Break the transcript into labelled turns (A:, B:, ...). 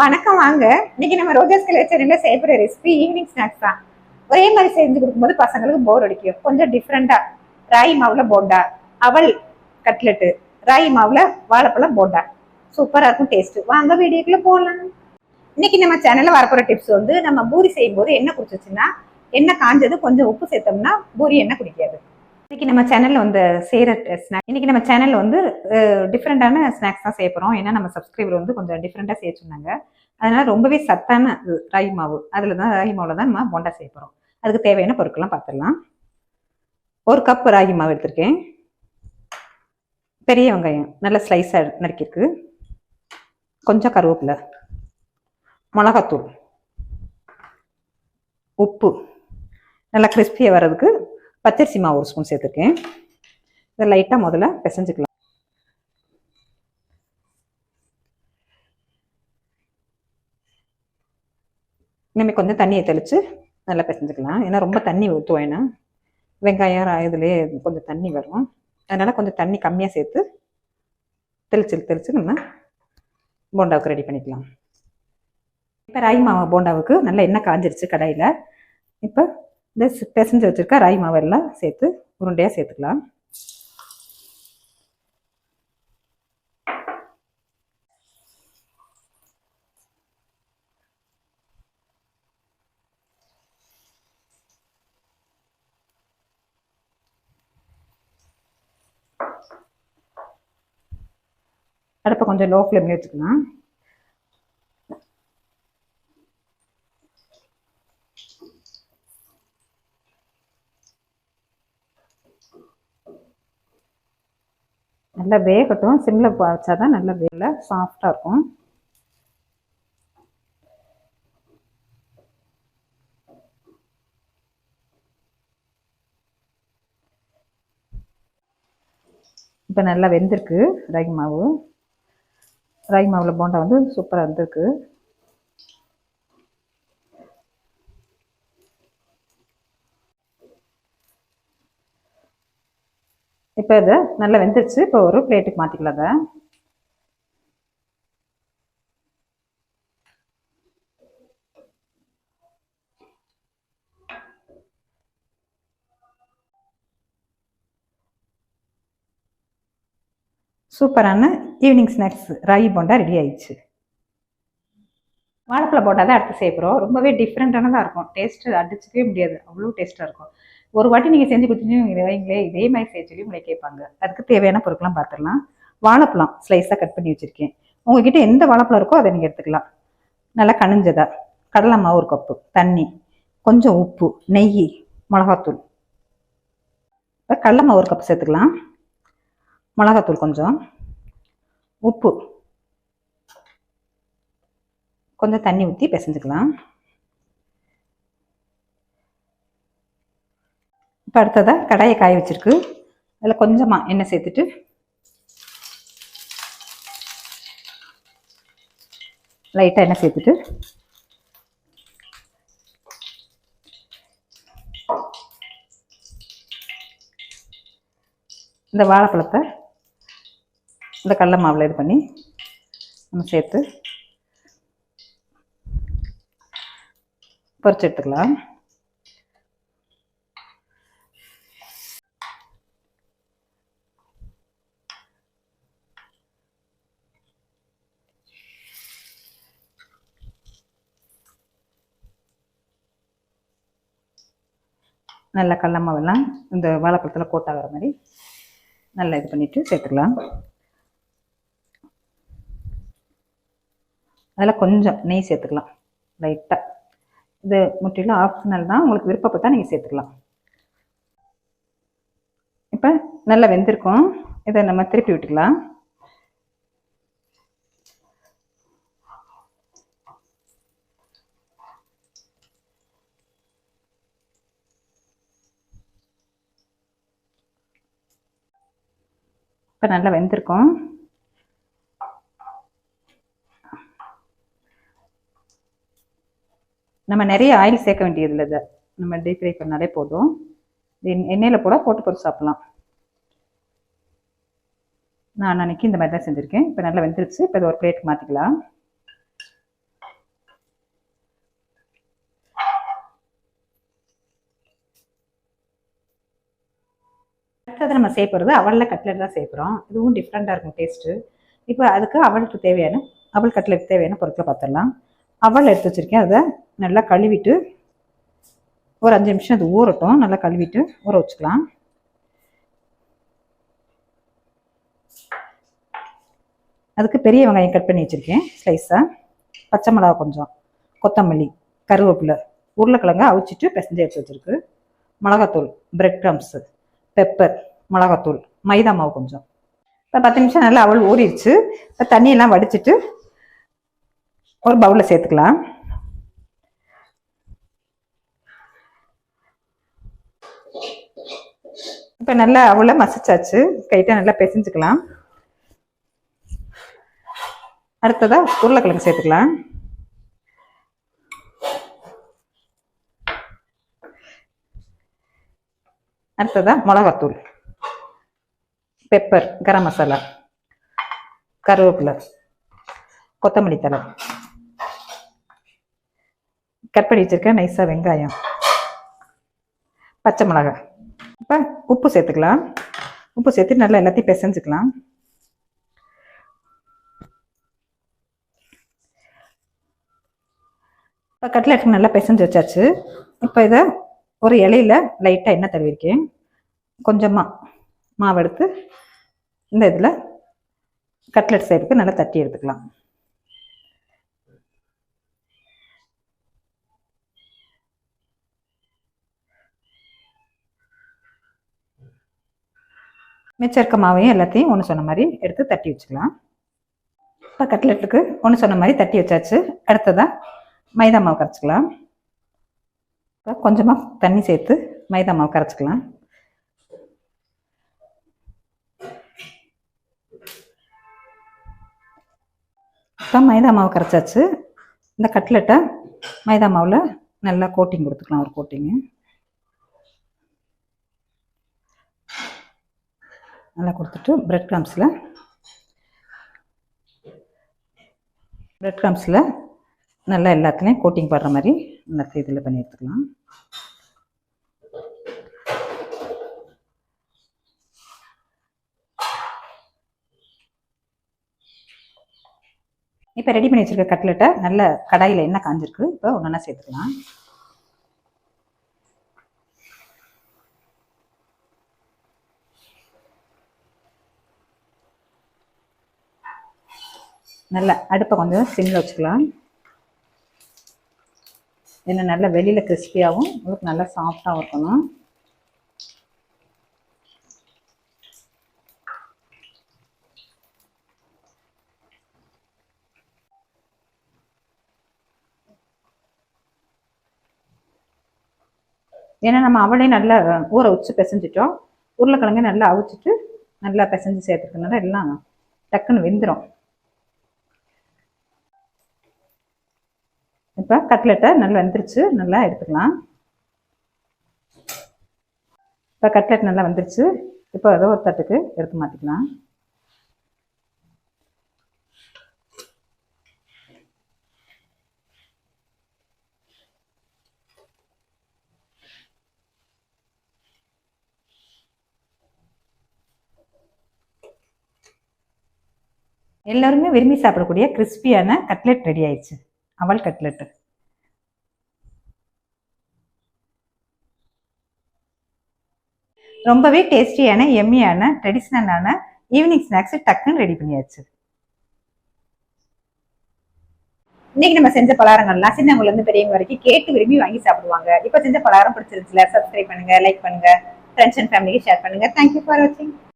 A: வணக்கம் வாங்க. இன்னைக்கு நம்ம ரோஜாஸ் கலர் சேனல்ல செய்ய போற ரெசிபி ஈவினிங் ஸ்நாக்ஸ் தான். ஒரே மாதிரி செஞ்சு கொடுக்கும்போது பசங்களுக்கு போர் அடிக்கும். கொஞ்சம் டிஃப்ரெண்டா ராகி மாவுல போண்டா, அவல் கட்லெட்டு, ராகி மாவுல வாழைப்பழம் போண்டா சூப்பரா இருக்கும் டேஸ்ட். வாங்க வீடியோக்குள்ள போகலாம். இன்னைக்கு நம்ம சேனல்ல வரப்போற டிப்ஸ் வந்து நம்ம பூரி செய்யும் போது என்ன குடிச்சிச்சுன்னா எண்ணெய் காஞ்சது கொஞ்சம் உப்பு சேர்த்தோம்னா பூரி எண்ணெய் குடிக்காது. இன்னைக்கு நம்ம சேனல்ல வந்து செய்யற ஸ்நாக் இன்னைக்கு நம்ம சேனல்ல வந்து டிஃப்ரெண்டான ஸ்நாக்ஸ் தான் செய்ய போறோம். ஏன்னா நம்ம சப்ஸ்கிரைபர் வந்து கொஞ்சம் டிஃப்ரெண்டா செய்ய சொன்னாங்க. அதனால ரொம்பவே சத்தான ராகி மாவு, அதுலதான் ராகி மாவுல தான் நம்ம போண்டா செய்ய போறோம். அதுக்கு தேவையான பொருட்கள்லாம் பார்த்துடலாம். 1 கப் ராகி மாவு எடுத்திருக்கேன். பெரிய வெங்காயம் நல்ல ஸ்லைஸா நறுக்கிருக்கு, கொஞ்சம் கருவேப்பிலை, மிளகாத்தூள், உப்பு, நல்லா கிறிஸ்பியா வர்றதுக்கு பச்சரிசி மாவு 1 ஸ்பூன் சேர்த்துருக்கேன். இதை லைட்டா முதல்ல பிசைஞ்சுக்கலாம். இனிமேல் கொஞ்சம் தண்ணியை தெளித்து நல்லா பிசைஞ்சுக்கலாம். ஏன்னா ரொம்ப தண்ணி ஊற்றுவோம். ஏன்னா வெங்காயம் இதுலேயே கொஞ்சம் தண்ணி வரும். அதனால் கொஞ்சம் தண்ணி கம்மியாக சேர்த்து தெளித்து நம்ம போண்டாவுக்கு ரெடி பண்ணிக்கலாம். இப்போ ராகி மாவு போண்டாவுக்கு நல்லா எண்ணெய் காஞ்சிருச்சு கடாயில். இப்போ இந்த பிசைஞ்சு வச்சுருக்க ராகி மாவு எல்லாம் சேர்த்து உருண்டையாக சேர்த்துக்கலாம். அடுப்பை கொஞ்சம் லோ ஃப்ளேம்ல வச்சுக்கலாம். நல்லா வேகட்டும். சிம்ல வச்சாதான் நல்லா வேலை சாஃப்டா இருக்கும். இப்போ நல்லா வெந்திருக்கு ராகி மாவு. ராகி மாவுல போண்டா வந்து சூப்பராக இருந்திருக்கு. இப்போ இதை நல்லா வெந்துருச்சு. இப்போ ஒரு பிளேட்டுக்கு மாற்றிக்கலாம். அதை சூப்பரான evening snacks ragi bonda ready ஆயிடுச்சு. வாழைப்பழ போண்டா தான் அடுத்து செய்ய போகிறோம். ரொம்பவே டிஃப்ரெண்டானதாக இருக்கும். டேஸ்ட்டு அடிச்சுக்கவே முடியாது, அவ்வளோ டேஸ்ட்டாக இருக்கும். ஒரு வாட்டி நீங்கள் செஞ்சு கொடுத்தீங்கன்னா வைங்களே இதே மாதிரி செய்ய சொல்லி உங்களை கேட்பாங்க. அதுக்கு தேவையான பொருட்கள்லாம் பார்த்துடலாம். வாழைப்பழம் ஸ்லைஸாக கட் பண்ணி வச்சுருக்கேன். உங்ககிட்ட எந்த வாழைப்பழம் இருக்கோ அதை நீங்கள் எடுத்துக்கலாம். நல்லா கனிஞ்சதா. கடலை மாவு 1 கப்பு, தண்ணி, கொஞ்சம் உப்பு, நெய், மிளகாத்தூள். இப்போ கடலை மாவு 1 கப் சேர்த்துக்கலாம். மிளகாத்தூள் கொஞ்சம், உப்பு, கொஞ்சம் தண்ணி ஊற்றி பிசைஞ்சுக்கலாம். இப்போ அடுத்ததாக கடாயை காய வச்சிருக்கு. அதில் கொஞ்சமாக எண்ணெய் சேர்த்துட்டு லைட்டாக எண்ணெய் சேர்த்துட்டு இந்த வாழைப்பழத்தை இந்த கடலை மாவில் இது பண்ணி நம்ம சேர்த்து பொரிச்சு எடுத்துக்கலாம். நல்லா கடலை மாவெல்லாம் இந்த வாழைப்பழத்தில் கோட்டாகிற மாதிரி நல்லா இது பண்ணிட்டு சேர்த்துக்கலாம். அதில் கொஞ்சம் நெய் சேர்த்துக்கலாம் லைட்டாக. இது முற்றிலும் ஆப்ஷனல் தான், உங்களுக்கு விருப்பப்பட்டால் நீங்கள் சேர்த்துக்கலாம். இப்போ நல்லா வெந்திருக்கும். இதை நம்ம திருப்பி விட்டுக்கலாம். இப்போ நல்லா வெந்திருக்கும். நம்ம நிறைய ஆயில் சேர்க்க வேண்டியது இல்லை. இதை நம்ம டீப் ஃப்ரை பண்ணாலே போதும். எண்ணெயில் போட்டு பொரிச்சு சாப்பிடலாம். நான் அன்னைக்கு இந்த மாதிரி தான் செஞ்சுருக்கேன். இப்போ நல்லா வெந்துருச்சு. இப்போ இதை ஒரு பிளேட்டுக்கு மாற்றிக்கலாம். அடுத்தது நம்ம சேர்ப்பது அவலில் கட்லெட் தான் சேர்க்குறோம். இதுவும் டிஃப்ரெண்ட்டாக இருக்கும் டேஸ்ட்டு. இப்போ அதுக்கு அவல் கட்லெட் தேவையான பொருட்களை பார்த்துடலாம். அவல் எடுத்து வச்சுருக்கேன். அதை நல்லா கழுவிட்டு ஒரு 5 நிமிஷம் அது ஊறட்டும். நல்லா கழுவிட்டு ஊற வச்சுக்கலாம். அதுக்கு பெரிய வெங்காயம் கட் பண்ணி வச்சுருக்கேன் ஸ்லைஸாக, பச்சை மிளகா கொஞ்சம், கொத்தமல்லி, கருவேப்பிலை, உருளைக்கிழங்கு அவிச்சிட்டு பிசைஞ்சு எடுத்து வச்சுருக்கு, மிளகாத்தூள், பிரெட் க்ரம்ஸு, பெப்பர், மிளகாத்தூள், மைதா மாவு கொஞ்சம். இப்போ 10 நிமிஷம் நல்லா அவல் ஊறிடுச்சு. இப்போ தண்ணியெல்லாம் வடிச்சிட்டு ஒரு பவுலில் சேர்த்துக்கலாம். இப்போ நல்லா அவளை மசிச்சாச்சு. கைட்ட நல்லா பிசைஞ்சுக்கலாம். அடுத்ததா உருளைக்கிழங்கு சேர்த்துக்கலாம். அடுத்ததா மிளகாத்தூள், பெப்பர், கரம் மசாலா, கருவேப்பிலை, கொத்தமல்லி தழை, கட் பண்ணி வச்சிருக்கேன் நைஸாக வெங்காயம், பச்சை மிளகாய். இப்போ உப்பு சேர்த்துக்கலாம். உப்பு சேர்த்து நல்லா எல்லாத்தையும் பிசைஞ்சுக்கலாம். இப்போ கட்லெட்டுக்கு நல்லா பிசைஞ்சு வச்சாச்சு. இப்போ இதை ஒரு இலையில லைட்டாக எண்ணெய் தடவிருக்கேன். கொஞ்சமாக மாவு எடுத்து இந்த இதில் கட்லெட் சைடுக்கு நல்லா தட்டி எடுத்துக்கலாம். மிச்சம் இருக்க மாவையும் எல்லாத்தையும் ஒன்று சொன்ன மாதிரி எடுத்து தட்டி வச்சுக்கலாம். இப்போ கட்லெட்டுக்கு ஒன்று சொன்ன மாதிரி தட்டி வச்சாச்சு. அடுத்ததாக மைதா மாவு கரைச்சிக்கலாம். இப்போ கொஞ்சமாக தண்ணி சேர்த்து மைதா மாவு கரைச்சிக்கலாம். இப்போ மைதா மாவு கரைச்சாச்சு. இந்த கட்லெட்டை மைதா மாவில் நல்லா கோட்டிங் கொடுத்துக்கலாம். ஒரு கோட்டிங்கு நல்லா கொடுத்துட்டு பிரெட் க்ரம்ஸில் நல்லா எல்லாத்துலேயும் கோட்டிங் படுற மாதிரி எல்லாத்தையும் இதில் பண்ணி எடுத்துக்கலாம். இப்போ ரெடி பண்ணி வச்சுருக்க கட்லெட்டை நல்ல கடாயில் எண்ணெய் காஞ்சிருக்கு. இப்போ ஒன்றா சேர்த்துக்கலாம். நல்லா அடுப்பை கொஞ்சம் சிம்மில் வச்சுக்கலாம். ஏன்னா நல்லா வெளியில் கிறிஸ்பியாகவும் உங்களுக்கு நல்லா சாஃப்டாகவும் இருக்கணும். ஏன்னா நம்ம அவளையும் நல்லா ஊற வச்சு பிசைஞ்சிட்டோம். உருளைக்கிழங்கு நல்லா அவிச்சிட்டு நல்லா பிசைஞ்சு சேர்த்துக்கனால எல்லாம் டக்குன்னு வெந்துடும். இப்போ கட்லெட்டை நல்லா வெந்துருச்சு. நல்லா எடுத்துக்கலாம். இப்போ கட்லெட் நல்லா வந்துருச்சு. இப்போ ஏதோ ஒரு தட்டுக்கு எடுத்து மாற்றிக்கலாம். எல்லாருமே விரும்பி சாப்பிடக்கூடிய கிறிஸ்பியான கட்லெட் ரெடி ஆயிடுச்சு. அவல் கட்லெட்டு ரொம்பவே டேஸ்டியான எம்மியான ட்ரெடிஷ்னலான ஈவினிங் ஸ்நாக்ஸ் டக்குன்னு ரெடி பண்ணியாச்சு. இன்னைக்கு நம்ம செஞ்ச பலகாரங்கள்லாம் சின்னவங்கல இருந்து பெரியவங்க வரைக்கும் கேட்டு விரும்பி வாங்கி சாப்பிடுவாங்க. இப்ப செஞ்ச பலகாரம் பிடிச்சிருச்சுல, சப்ஸ்கிரைப் பண்ணுங்க, லைக் பண்ணுங்க, ஃப்ரெண்ட்ஸ் அண்ட் ஃபேமிலிக்கு ஷேர் பண்ணுங்க. தேங்க்யூ ஃபார் வாட்சிங்.